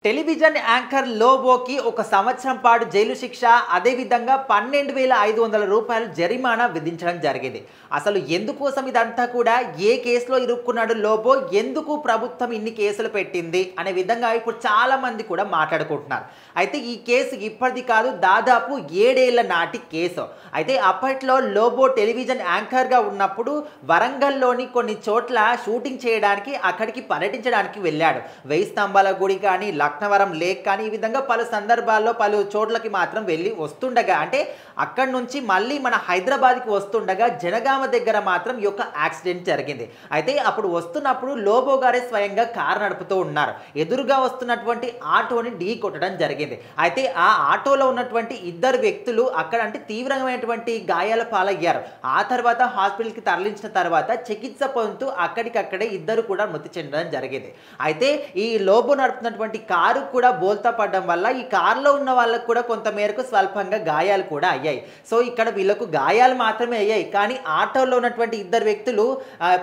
Television anchor లోబోకి ఒక సంవత్సరం పాటు జైలు శిక్ష, అదేవిధంగా 12,500 రూపాయలు జరిమానా విధించడం జరిగింది. అసలు ఎందుకోసం ఇదంతా కూడా, ఏ కేసులో ఇరుక్కున్నాడు లోబో, ఎందుకు ప్రభుత్వం ఇన్ని కేసులు పెట్టింది అనే విధంగా ఇప్పుడు చాలా మంది కూడా మాట్లాడుకుంటున్నారు. అయితే ఈ కేసు ఇప్పటిది కాదు, దాదాపు 7 ఏళ్ల నాటి కేసు. అయితే అప్పట్లో లోబో టెలివిజన్ యాంకర్గా ఉన్నప్పుడు వరంగల్లోని కొన్ని చోట్ల షూటింగ్ చేయడానికి అక్కడికి పర్యటించడానికి వెళ్ళాడు. 1000 స్తంభాల గుడి కానీ, లక్నవరం లేక్ కానీ, ఈ విధంగా పలు సందర్భాల్లో పలు చోట్లకి మాత్రం వెళ్ళి వస్తుండగా, అంటే అక్కడి నుంచి మళ్ళీ మన హైదరాబాద్కి వస్తుండగా జనగామ దగ్గర మాత్రం ఈ యొక్క యాక్సిడెంట్ జరిగింది. అయితే అప్పుడు వస్తున్నప్పుడు లోబో గారే స్వయంగా కారు నడుపుతూ ఉన్నారు. ఎదురుగా వస్తున్నటువంటి ఆటోని ఢీ కొట్టడం జరిగింది. అయితే ఆ ఆటోలో ఉన్నటువంటి ఇద్దరు వ్యక్తులు అక్కడ అంటే తీవ్రమైనటువంటి గాయాల పాలయ్యారు. ఆ తర్వాత హాస్పిటల్కి తరలించిన తర్వాత చికిత్స పొందుతూ అక్కడికక్కడే ఇద్దరు కూడా మృతి చెందడం జరిగింది. అయితే ఈ లోబో నడుపుతున్నటువంటి కారు కూడా బోల్తా పడడం వల్ల ఈ కారులో ఉన్న వాళ్ళకు కూడా కొంత మేరకు స్వల్పంగా గాయాలు కూడా అయ్యాయి. సో ఇక్కడ వీళ్ళకు గాయాలు మాత్రమే అయ్యాయి, కానీ ఆటోలో ఉన్నటువంటి ఇద్దరు వ్యక్తులు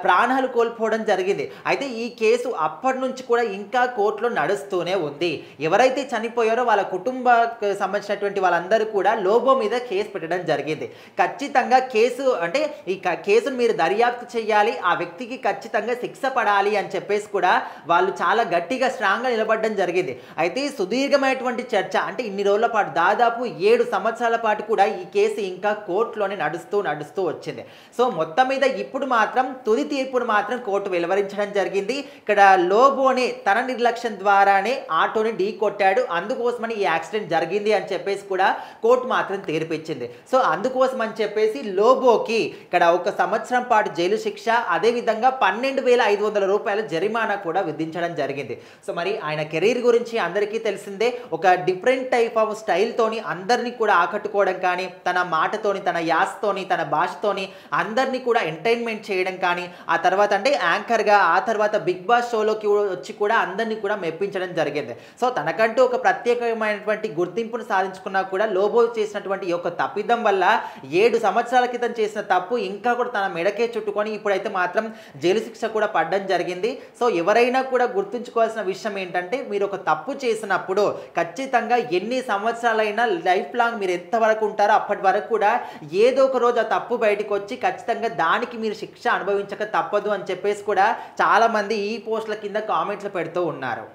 ప్రాణాలు కోల్పోవడం జరిగింది. అయితే ఈ కేసు అప్పటి నుంచి కూడా ఇంకా కోర్టులో నడుస్తూనే ఉంది. ఎవరైతే చనిపోయారో వాళ్ళ కుటుంబానికి సంబంధించినటువంటి వాళ్ళందరూ కూడా లోబో మీద కేసు పెట్టడం జరిగింది. ఖచ్చితంగా కేసు అంటే ఈ కేసును మీరు దర్యాప్తు చేయాలి, ఆ వ్యక్తికి ఖచ్చితంగా శిక్ష పడాలి అని చెప్పేసి కూడా వాళ్ళు చాలా గట్టిగా స్ట్రాంగ్గా నిలబడడం జరిగింది. అయితే సుదీర్ఘమైనటువంటి చర్చ, అంటే ఇన్ని రోజుల పాటు దాదాపు 7 సంవత్సరాల పాటు కూడా ఈ కేసు ఇంకా కోర్టులోనే నడుస్తూ వచ్చింది. సో మొత్తం మీద ఇప్పుడు మాత్రం తుది తీర్పును మాత్రం కోర్టు వెలువరించడం జరిగింది. ఇక్కడ లోబోనే తన నిర్లక్ష్యం ద్వారానే ఆటోని ఢీ కొట్టాడు, అందుకోసమని ఈ యాక్సిడెంట్ జరిగింది అని చెప్పేసి కూడా కోర్టు మాత్రం తీర్పిచ్చింది. సో అందుకోసం అని చెప్పేసి లోబోకి ఇక్కడ ఒక సంవత్సరం పాటు జైలు శిక్ష, అదేవిధంగా 12,500 రూపాయల జరిమానా కూడా విధించడం జరిగింది. సో మరి ఆయన కెరీర్ గురించి అందరికీ తెలిసిందే. ఒక డిఫరెంట్ టైప్ ఆఫ్ స్టైల్తోని అందరినీ కూడా ఆకట్టుకోవడం కానీ, తన మాటతోని, తన యాస్తోని, తన భాషతోని అందరినీ కూడా ఎంటర్టైన్మెంట్ చేయడం కానీ, ఆ తర్వాత అంటే యాంకర్గా ఆ తర్వాత బిగ్ బాస్ షోలోకి వచ్చి కూడా అందరినీ కూడా మెప్పించడం జరిగింది. సో తనకంటూ ఒక ప్రత్యేకమైనటువంటి గుర్తింపును సాధించుకున్నా కూడా లోబో చేసినటువంటి ఈ యొక్క తప్పిదం వల్ల 7 సంవత్సరాల క్రితం చేసిన తప్పు ఇంకా కూడా తన మెడకే చుట్టుకొని ఇప్పుడైతే మాత్రం జైలు శిక్ష కూడా పడడం జరిగింది. సో ఎవరైనా కూడా గుర్తుంచుకోవాల్సిన విషయం ఏంటంటే, మీరు ఒక తప్పు చేసినప్పుడు ఖచ్చితంగా ఎన్ని సంవత్సరాలైనా లైఫ్ లాంగ్ మీరు ఎంతవరకు ఉంటారో అప్పటి వరకు కూడా ఏదో ఒక రోజు ఆ తప్పు బయటకు వచ్చి ఖచ్చితంగా దానికి మీరు శిక్ష అనుభవించక తప్పదు అని చెప్పేసి కూడా చాలామంది ఈ పోస్టుల కింద కామెంట్లు పెడుతూ ఉన్నారు.